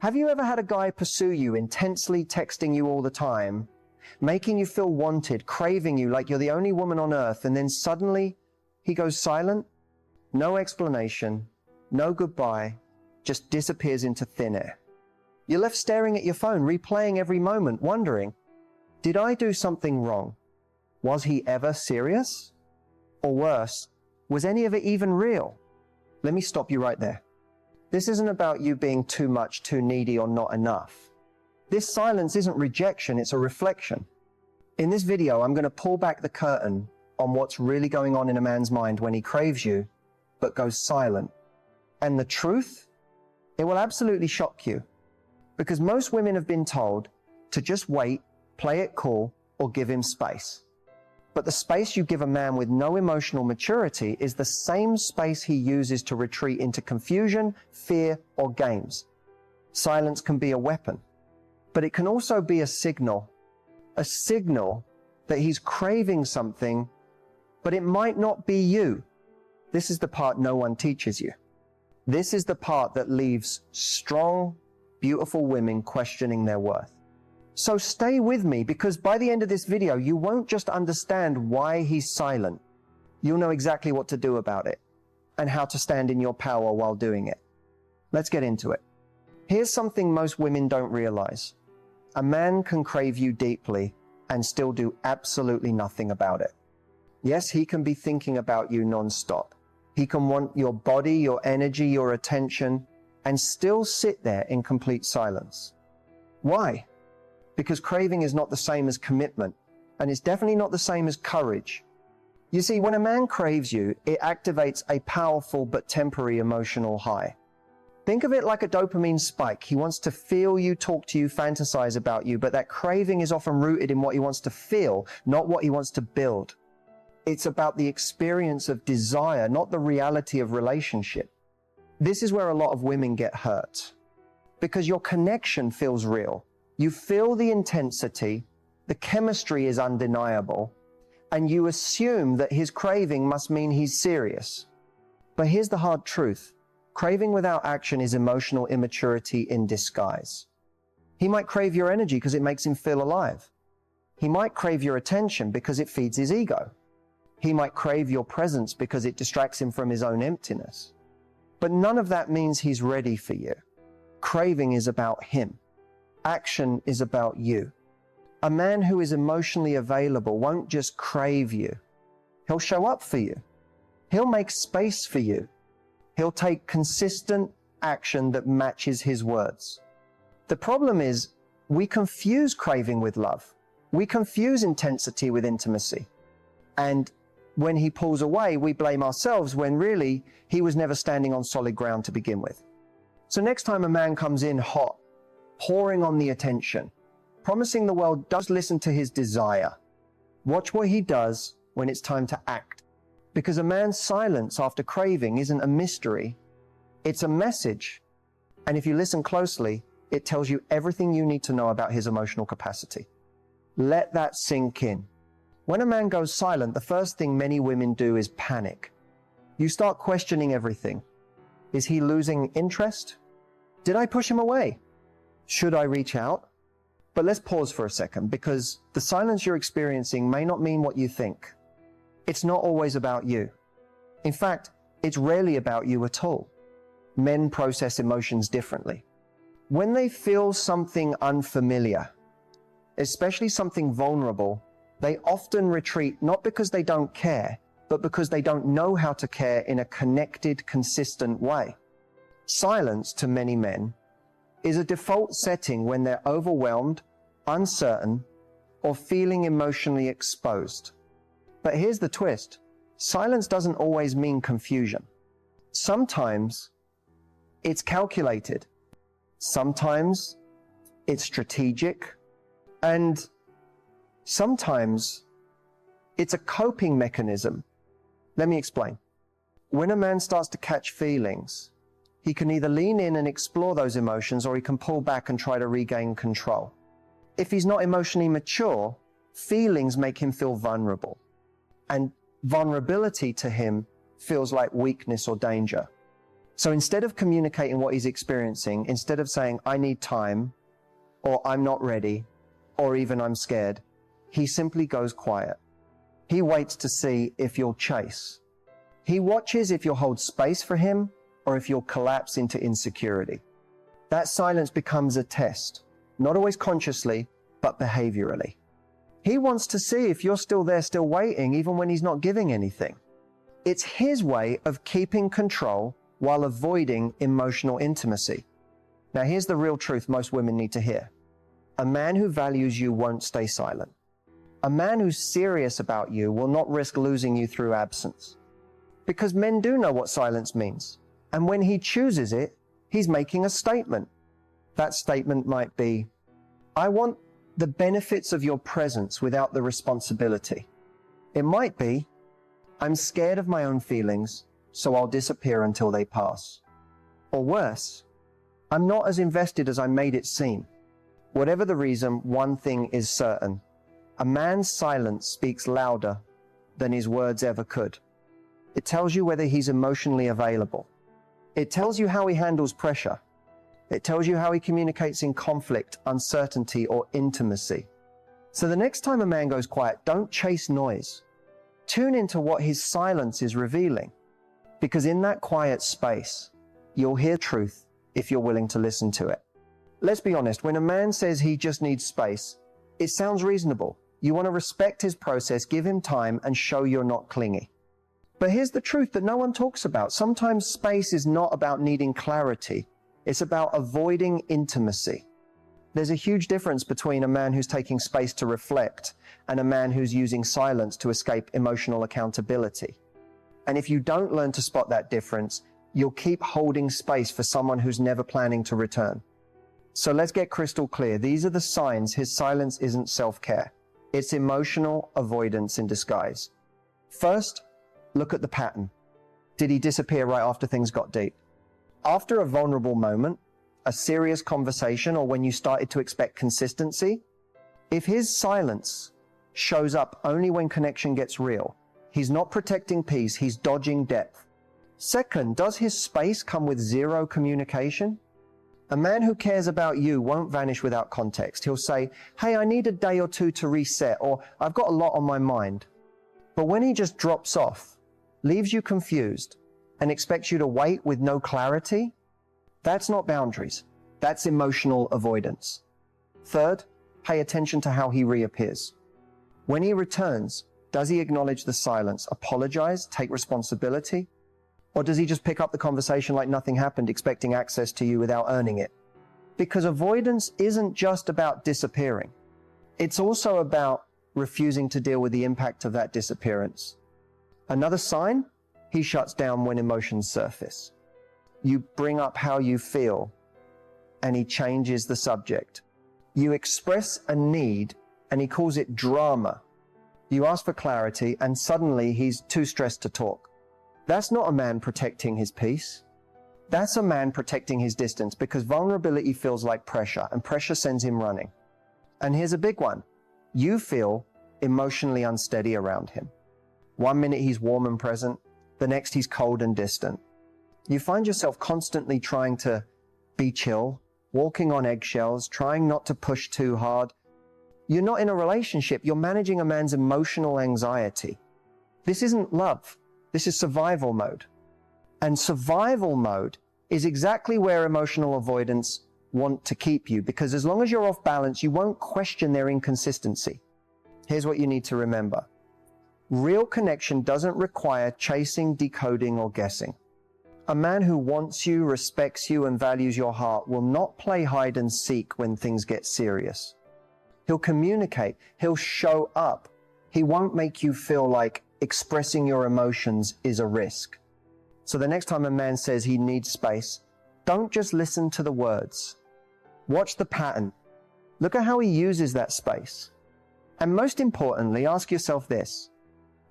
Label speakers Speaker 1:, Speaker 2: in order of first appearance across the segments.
Speaker 1: Have you ever had a guy pursue you, intensely texting you all the time, making you feel wanted, craving you like you're the only woman on earth, and then suddenly he goes silent? No explanation, no goodbye, just disappears into thin air. You're left staring at your phone, replaying every moment, wondering, did I do something wrong? Was he ever serious? Or worse, was any of it even real? Let me stop you right there. This isn't about you being too much, too needy, or not enough. This silence isn't rejection, it's a reflection. In this video, I'm going to pull back the curtain on what's really going on in a man's mind when he craves you, but goes silent. And the truth? It will absolutely shock you. Because most women have been told to just wait, play it cool, or give him space. But the space you give a man with no emotional maturity is the same space he uses to retreat into confusion, fear, or games. Silence can be a weapon, but it can also be a signal that he's craving something, but it might not be you. This is the part no one teaches you. This is the part that leaves strong, beautiful women questioning their worth. So stay with me, because by the end of this video, you won't just understand why he's silent. You'll know exactly what to do about it and how to stand in your power while doing it. Let's get into it. Here's something most women don't realize. A man can crave you deeply and still do absolutely nothing about it. Yes, he can be thinking about you non-stop. He can want your body, your energy, your attention, and still sit there in complete silence. Why? Because craving is not the same as commitment, and it's definitely not the same as courage. You see, when a man craves you, it activates a powerful but temporary emotional high. Think of it like a dopamine spike. He wants to feel you, talk to you, fantasize about you, but that craving is often rooted in what he wants to feel, not what he wants to build. It's about the experience of desire, not the reality of relationship. This is where a lot of women get hurt, because your connection feels real. You feel the intensity, the chemistry is undeniable, and you assume that his craving must mean he's serious. But here's the hard truth. Craving without action is emotional immaturity in disguise. He might crave your energy because it makes him feel alive. He might crave your attention because it feeds his ego. He might crave your presence because it distracts him from his own emptiness. But none of that means he's ready for you. Craving is about him. Action is about you. A man who is emotionally available won't just crave you. He'll show up for you. He'll make space for you. He'll take consistent action that matches his words. The problem is, we confuse craving with love. We confuse intensity with intimacy. And when he pulls away, we blame ourselves when really he was never standing on solid ground to begin with. So next time a man comes in hot, pouring on the attention, promising the world, does listen to his desire. Watch what he does when it's time to act. Because a man's silence after craving isn't a mystery, it's a message. And if you listen closely, it tells you everything you need to know about his emotional capacity. Let that sink in. When a man goes silent, the first thing many women do is panic. You start questioning everything. Is he losing interest? Did I push him away? Should I reach out? But let's pause for a second, because the silence you're experiencing may not mean what you think. It's not always about you. In fact, it's rarely about you at all. Men process emotions differently. When they feel something unfamiliar, especially something vulnerable, they often retreat not because they don't care, but because they don't know how to care in a connected, consistent way. Silence, to many men, is a default setting when they're overwhelmed, uncertain, or feeling emotionally exposed. But here's the twist. Silence doesn't always mean confusion. Sometimes it's calculated. Sometimes it's strategic. And sometimes it's a coping mechanism. Let me explain. When a man starts to catch feelings, he can either lean in and explore those emotions, or he can pull back and try to regain control. If he's not emotionally mature, feelings make him feel vulnerable. And vulnerability to him feels like weakness or danger. So instead of communicating what he's experiencing, instead of saying, I need time, or I'm not ready, or even I'm scared, he simply goes quiet. He waits to see if you'll chase. He watches if you'll hold space for him, or if you'll collapse into insecurity. That silence becomes a test, not always consciously, but behaviorally. He wants to see if you're still there, still waiting, even when he's not giving anything. It's his way of keeping control while avoiding emotional intimacy. Now, here's the real truth most women need to hear. A man who values you won't stay silent. A man who's serious about you will not risk losing you through absence. Because men do know what silence means. And when he chooses it, he's making a statement. That statement might be, I want the benefits of your presence without the responsibility. It might be, I'm scared of my own feelings, so I'll disappear until they pass. Or worse, I'm not as invested as I made it seem. Whatever the reason, one thing is certain. A man's silence speaks louder than his words ever could. It tells you whether he's emotionally available. It tells you how he handles pressure. It tells you how he communicates in conflict, uncertainty, or intimacy. So the next time a man goes quiet, don't chase noise. Tune into what his silence is revealing. Because in that quiet space, you'll hear truth if you're willing to listen to it. Let's be honest, when a man says he just needs space, it sounds reasonable. You want to respect his process, give him time, and show you're not clingy. But here's the truth that no one talks about. Sometimes space is not about needing clarity. It's about avoiding intimacy. There's a huge difference between a man who's taking space to reflect and a man who's using silence to escape emotional accountability. And if you don't learn to spot that difference, you'll keep holding space for someone who's never planning to return. So let's get crystal clear. These are the signs his silence isn't self-care. It's emotional avoidance in disguise. First, look at the pattern. Did he disappear right after things got deep? After a vulnerable moment, a serious conversation, or when you started to expect consistency, if his silence shows up only when connection gets real, he's not protecting peace, he's dodging depth. Second, does his space come with zero communication? A man who cares about you won't vanish without context. He'll say, hey, I need a day or two to reset, or I've got a lot on my mind. But when he just drops off, leaves you confused, and expects you to wait with no clarity, that's not boundaries. That's emotional avoidance. Third, pay attention to how he reappears. When he returns, does he acknowledge the silence, apologize, take responsibility? Or does he just pick up the conversation like nothing happened, expecting access to you without earning it? Because avoidance isn't just about disappearing. It's also about refusing to deal with the impact of that disappearance. Another sign, he shuts down when emotions surface. You bring up how you feel, and he changes the subject. You express a need, and he calls it drama. You ask for clarity, and suddenly he's too stressed to talk. That's not a man protecting his peace. That's a man protecting his distance, because vulnerability feels like pressure, and pressure sends him running. And here's a big one. You feel emotionally unsteady around him. 1 minute he's warm and present, the next he's cold and distant. You find yourself constantly trying to be chill, walking on eggshells, trying not to push too hard. You're not in a relationship, you're managing a man's emotional anxiety. This isn't love, this is survival mode. And survival mode is exactly where emotional avoidance want to keep you, because as long as you're off balance, you won't question their inconsistency. Here's what you need to remember. Real connection doesn't require chasing, decoding, or guessing. A man who wants you, respects you, and values your heart will not play hide and seek when things get serious. He'll communicate, he'll show up. He won't make you feel like expressing your emotions is a risk. So the next time a man says he needs space, don't just listen to the words. Watch the pattern. Look at how he uses that space. And most importantly, ask yourself this.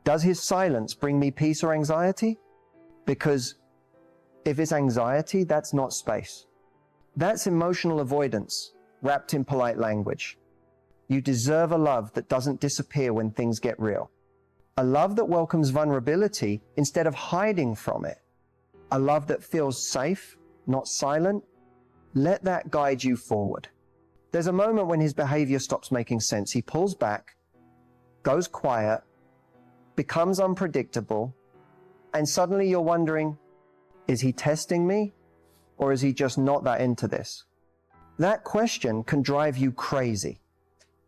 Speaker 1: Does his silence bring me peace or anxiety? Because if it's anxiety, that's not space. That's emotional avoidance, wrapped in polite language. You deserve a love that doesn't disappear when things get real. A love that welcomes vulnerability instead of hiding from it. a love that feels safe, not silent, let that guide you forward. There's a moment when his behavior stops making sense. He pulls back, goes quiet, becomes unpredictable, and suddenly you're wondering, is he testing me, or is he just not that into this? That question can drive you crazy,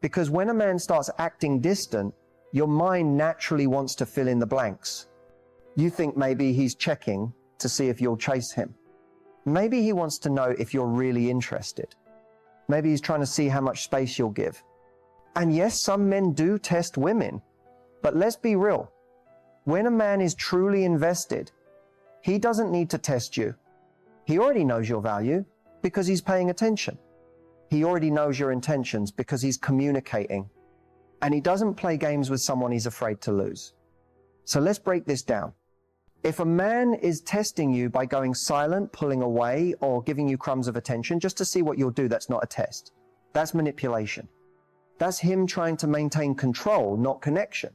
Speaker 1: because when a man starts acting distant, your mind naturally wants to fill in the blanks. You think maybe he's checking to see if you'll chase him. Maybe he wants to know if you're really interested. Maybe he's trying to see how much space you'll give. And yes, some men do test women, but let's be real. When a man is truly invested, he doesn't need to test you. He already knows your value because he's paying attention. He already knows your intentions because he's communicating. And he doesn't play games with someone he's afraid to lose. So let's break this down. If a man is testing you by going silent, pulling away, or giving you crumbs of attention just to see what you'll do, that's not a test. That's manipulation. That's him trying to maintain control, not connection.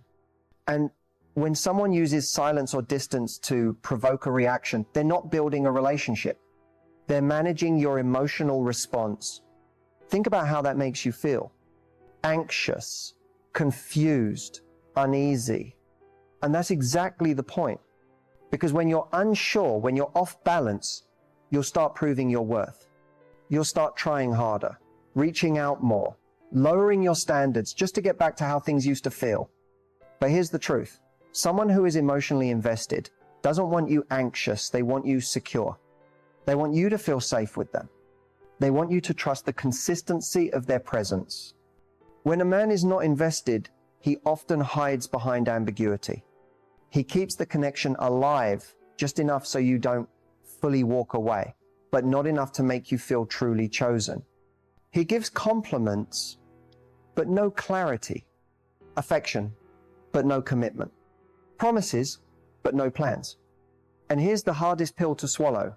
Speaker 1: And when someone uses silence or distance to provoke a reaction, they're not building a relationship. They're managing your emotional response. Think about how that makes you feel. Anxious, confused, uneasy. And that's exactly the point. Because when you're unsure, when you're off balance, you'll start proving your worth. You'll start trying harder, reaching out more, lowering your standards just to get back to how things used to feel. But here's the truth. Someone who is emotionally invested doesn't want you anxious. They want you secure. They want you to feel safe with them. They want you to trust the consistency of their presence. When a man is not invested, he often hides behind ambiguity. He keeps the connection alive just enough so you don't fully walk away, but not enough to make you feel truly chosen. He gives compliments, but no clarity. Affection, but no commitment. Promises, but no plans. And here's the hardest pill to swallow.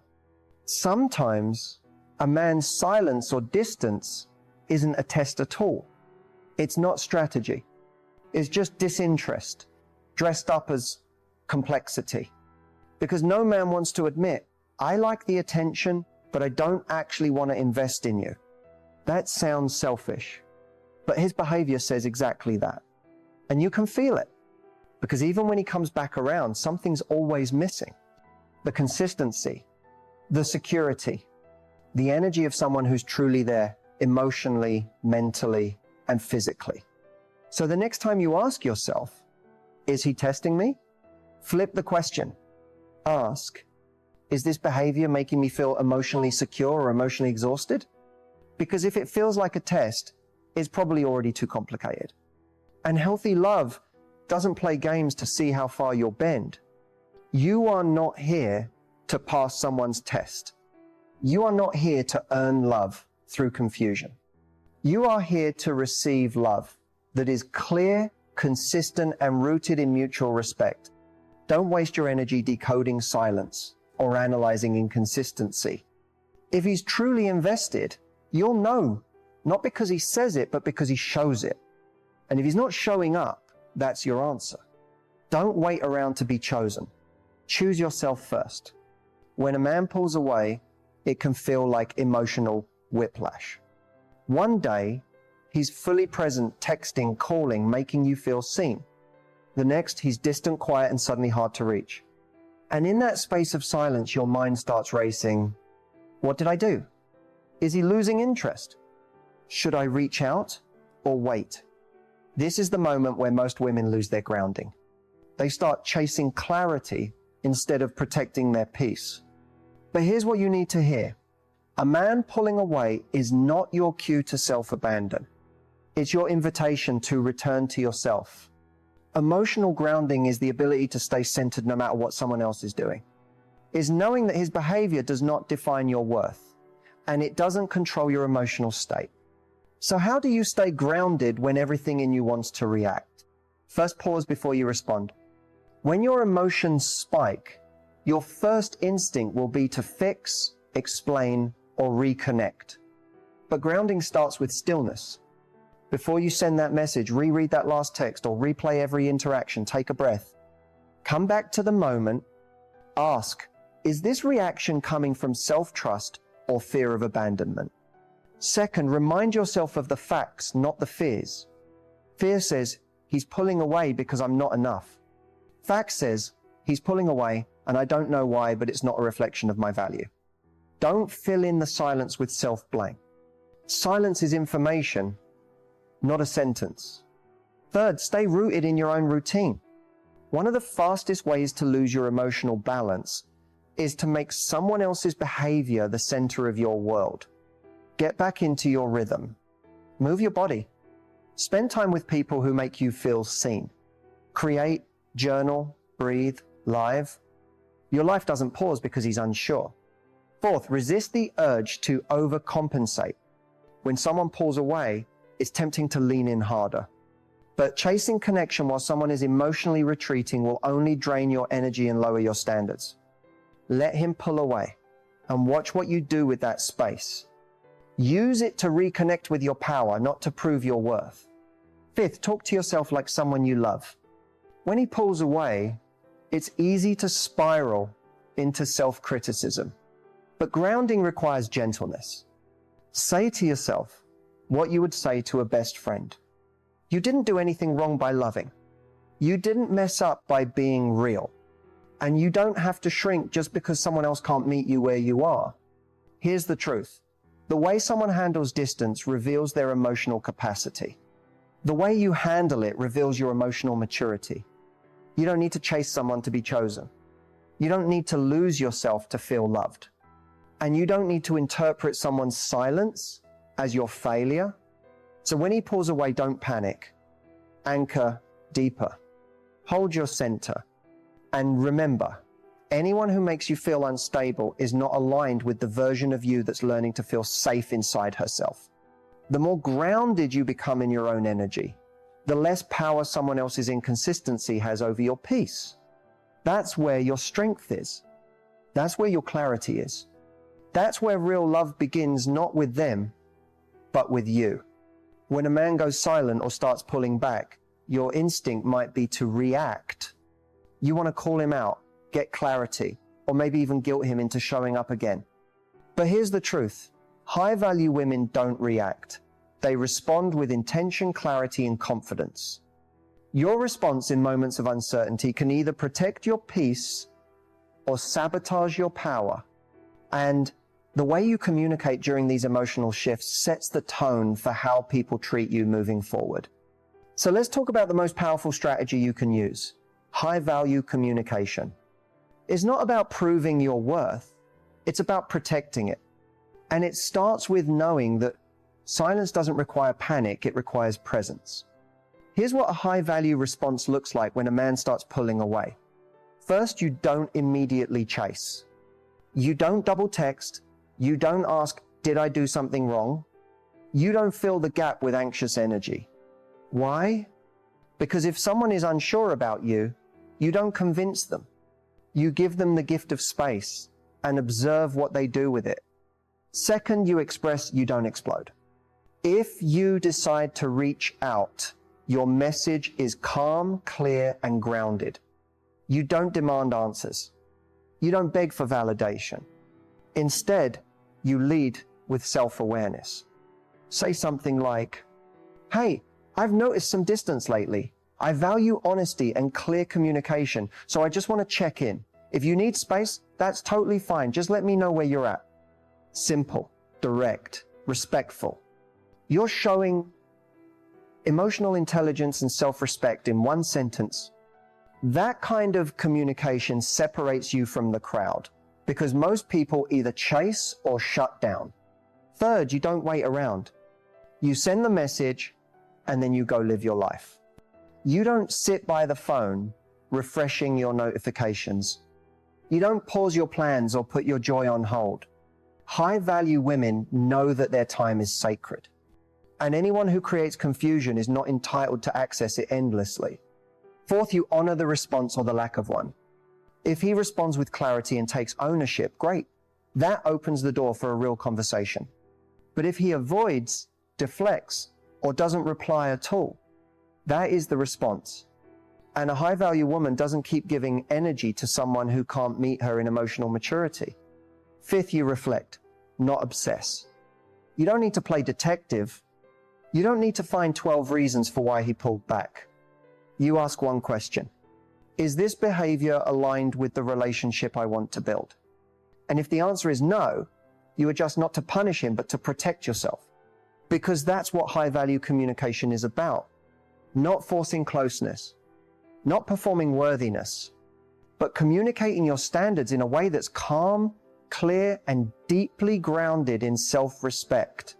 Speaker 1: Sometimes a man's silence or distance isn't a test at all. It's not strategy. It's just disinterest, dressed up as complexity. Because no man wants to admit, I like the attention, but I don't actually want to invest in you. That sounds selfish, but his behavior says exactly that. And you can feel it, because even when he comes back around, something's always missing. The consistency, the security, the energy of someone who's truly there, emotionally, mentally, and physically. So the next time you ask yourself, is he testing me? Flip the question. Ask, is this behavior making me feel emotionally secure or emotionally exhausted? Because if it feels like a test, it's probably already too complicated. And healthy love doesn't play games to see how far you'll bend. You are not here to pass someone's test. You are not here to earn love through confusion. You are here to receive love that is clear, consistent, and rooted in mutual respect. Don't waste your energy decoding silence or analyzing inconsistency. If he's truly invested, you'll know, not because he says it, but because he shows it. And if he's not showing up, that's your answer. Don't wait around to be chosen. Choose yourself first. When a man pulls away, it can feel like emotional whiplash. One day, he's fully present, texting, calling, making you feel seen. The next, he's distant, quiet, and suddenly hard to reach. And in that space of silence, your mind starts racing. What did I do? Is he losing interest? Should I reach out or wait? This is the moment where most women lose their grounding. They start chasing clarity instead of protecting their peace. But here's what you need to hear. A man pulling away is not your cue to self-abandon. It's your invitation to return to yourself. Emotional grounding is the ability to stay centered no matter what someone else is doing. It's knowing that his behavior does not define your worth, and it doesn't control your emotional state. So how do you stay grounded when everything in you wants to react? First, pause before you respond. When your emotions spike, your first instinct will be to fix, explain, or reconnect. But grounding starts with stillness. Before you send that message, reread that last text or replay every interaction. Take a breath. Come back to the moment. Ask, Is this reaction coming from self-trust or fear of abandonment? Second, remind yourself of the facts, not the fears. Fear says, he's pulling away because I'm not enough. Fact says, he's pulling away and I don't know why, but it's not a reflection of my value. Don't fill in the silence with self-blame. Silence is information, not a sentence. Third, stay rooted in your own routine. One of the fastest ways to lose your emotional balance is to make someone else's behavior the center of your world. Get back into your rhythm. Move your body. Spend time with people who make you feel seen. Create, journal, breathe, live. Your life doesn't pause because he's unsure. Fourth, resist the urge to overcompensate. When someone pulls away, it's tempting to lean in harder. But chasing connection while someone is emotionally retreating will only drain your energy and lower your standards. Let him pull away and watch what you do with that space. Use it to reconnect with your power, not to prove your worth. Fifth, talk to yourself like someone you love. When he pulls away, it's easy to spiral into self-criticism. But grounding requires gentleness. Say to yourself what you would say to a best friend. You didn't do anything wrong by loving. You didn't mess up by being real. And you don't have to shrink just because someone else can't meet you where you are. Here's the truth. The way someone handles distance reveals their emotional capacity. The way you handle it reveals your emotional maturity. You don't need to chase someone to be chosen. You don't need to lose yourself to feel loved. And you don't need to interpret someone's silence as your failure. So when he pulls away, don't panic. Anchor deeper. Hold your center. And remember, anyone who makes you feel unstable is not aligned with the version of you that's learning to feel safe inside herself. The more grounded you become in your own energy, the less power someone else's inconsistency has over your peace. That's where your strength is. That's where your clarity is. That's where real love begins, not with them, but with you. When a man goes silent or starts pulling back, your instinct might be to react. You want to call him out, get clarity, or maybe even guilt him into showing up again. But here's the truth. High-value women don't react. They respond with intention, clarity, and confidence. Your response in moments of uncertainty can either protect your peace or sabotage your power. And the way you communicate during these emotional shifts sets the tone for how people treat you moving forward. So let's talk about the most powerful strategy you can use. High-value communication. It's not about proving your worth. It's about protecting it. And it starts with knowing that silence doesn't require panic, it requires presence. Here's what a high-value response looks like when a man starts pulling away. First, you don't immediately chase. You don't double text. You don't ask, did I do something wrong? You don't fill the gap with anxious energy. Why? Because if someone is unsure about you, you don't convince them. You give them the gift of space and observe what they do with it. Second, you express, you don't explode. If you decide to reach out, your message is calm, clear, and grounded. You don't demand answers. You don't beg for validation. Instead, you lead with self-awareness. Say something like, hey, I've noticed some distance lately. I value honesty and clear communication, so I just want to check in. If you need space, that's totally fine. Just let me know where you're at. Simple, direct, respectful. You're showing emotional intelligence and self-respect in one sentence. That kind of communication separates you from the crowd because most people either chase or shut down. Third, you don't wait around. You send the message and then you go live your life. You don't sit by the phone refreshing your notifications. You don't pause your plans or put your joy on hold. High-value women know that their time is sacred. And anyone who creates confusion is not entitled to access it endlessly. Fourth, you honor the response or the lack of one. If he responds with clarity and takes ownership, great. That opens the door for a real conversation. But if he avoids, deflects, or doesn't reply at all, that is the response. And a high-value woman doesn't keep giving energy to someone who can't meet her in emotional maturity. Fifth, you reflect, not obsess. You don't need to play detective. You don't need to find 12 reasons for why he pulled back. You ask one question. Is this behavior aligned with the relationship I want to build? And if the answer is no, you adjust not to punish him, but to protect yourself. Because that's what high-value communication is about. Not forcing closeness, not performing worthiness, but communicating your standards in a way that's calm, clear, and deeply grounded in self-respect.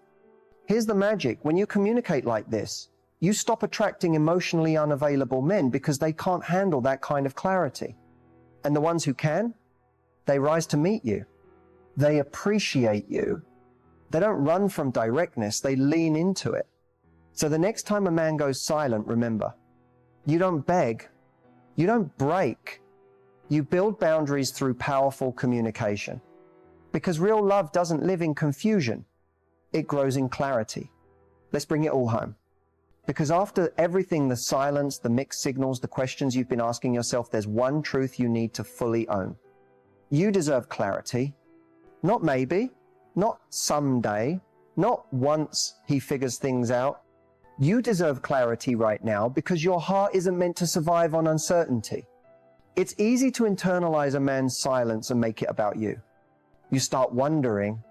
Speaker 1: Here's the magic. When you communicate like this, you stop attracting emotionally unavailable men because they can't handle that kind of clarity. And the ones who can, they rise to meet you. They appreciate you. They don't run from directness, they lean into it. So the next time a man goes silent, remember, you don't beg, you don't break, you build boundaries through powerful communication. Because real love doesn't live in confusion, it grows in clarity. Let's bring it all home. Because after everything, the silence, the mixed signals, the questions you've been asking yourself, there's one truth you need to fully own. You deserve clarity. Not maybe, not someday, not once he figures things out. You deserve clarity right now because your heart isn't meant to survive on uncertainty. It's easy to internalize a man's silence and make it about you. You start wondering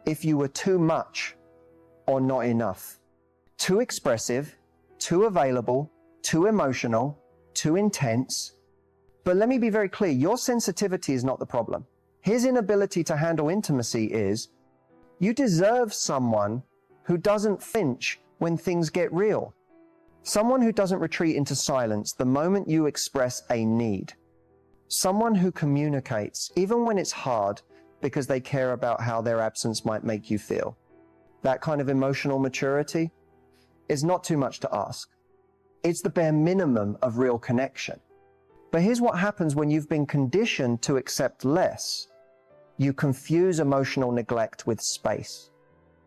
Speaker 1: if you were too much or not enough. Too expressive, too available, too emotional, too intense. But let me be very clear, your sensitivity is not the problem. His inability to handle intimacy is. You deserve someone who doesn't flinch when things get real. Someone who doesn't retreat into silence the moment you express a need. Someone who communicates, even when it's hard, because they care about how their absence might make you feel. That kind of emotional maturity is not too much to ask. It's the bare minimum of real connection. But here's what happens when you've been conditioned to accept less. You confuse emotional neglect with space.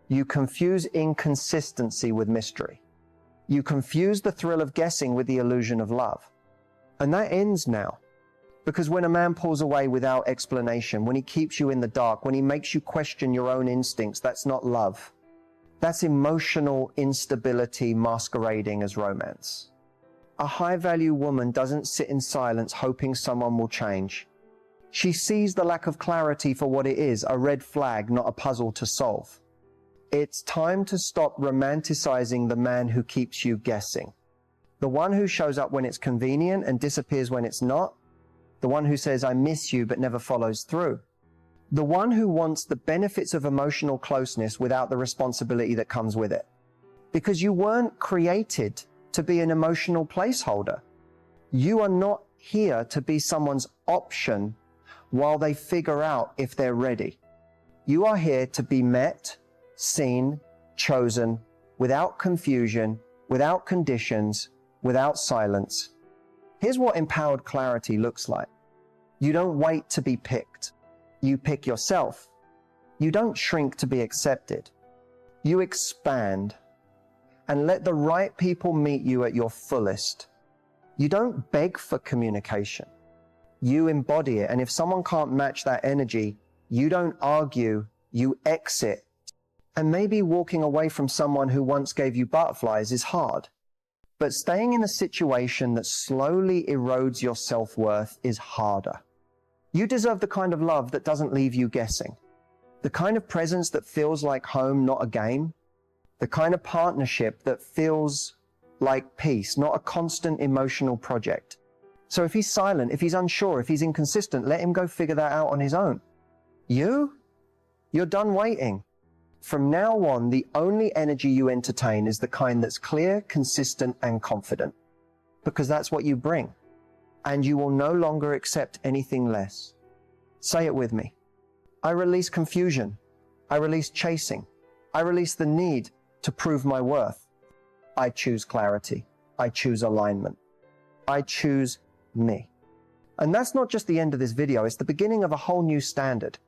Speaker 1: You confuse inconsistency with mystery. You confuse the thrill of guessing with the illusion of love. And that ends now. Because when a man pulls away without explanation, when he keeps you in the dark, when he makes you question your own instincts, that's not love. That's emotional instability masquerading as romance. A high-value woman doesn't sit in silence hoping someone will change. She sees the lack of clarity for what it is, a red flag, not a puzzle to solve. It's time to stop romanticizing the man who keeps you guessing. The one who shows up when it's convenient and disappears when it's not. The one who says, I miss you, but never follows through. The one who wants the benefits of emotional closeness without the responsibility that comes with it. Because you weren't created to be an emotional placeholder. You are not here to be someone's option while they figure out if they're ready. You are here to be met, seen, chosen, without confusion, without conditions, without silence. Here's what empowered clarity looks like. You don't wait to be picked. You pick yourself. You don't shrink to be accepted. You expand and let the right people meet you at your fullest. You don't beg for communication. You embody it. And if someone can't match that energy, you don't argue, you exit. And maybe walking away from someone who once gave you butterflies is hard. But staying in a situation that slowly erodes your self-worth is harder. You deserve the kind of love that doesn't leave you guessing. The kind of presence that feels like home, not a game. The kind of partnership that feels like peace, not a constant emotional project. So if he's silent, if he's unsure, if he's inconsistent, let him go figure that out on his own. You're done waiting. From now on, the only energy you entertain is the kind that's clear, consistent, and confident. Because that's what you bring. And you will no longer accept anything less. Say it with me. I release confusion. I release chasing. I release the need to prove my worth. I choose clarity. I choose alignment. I choose me. And that's not just the end of this video. It's the beginning of a whole new standard.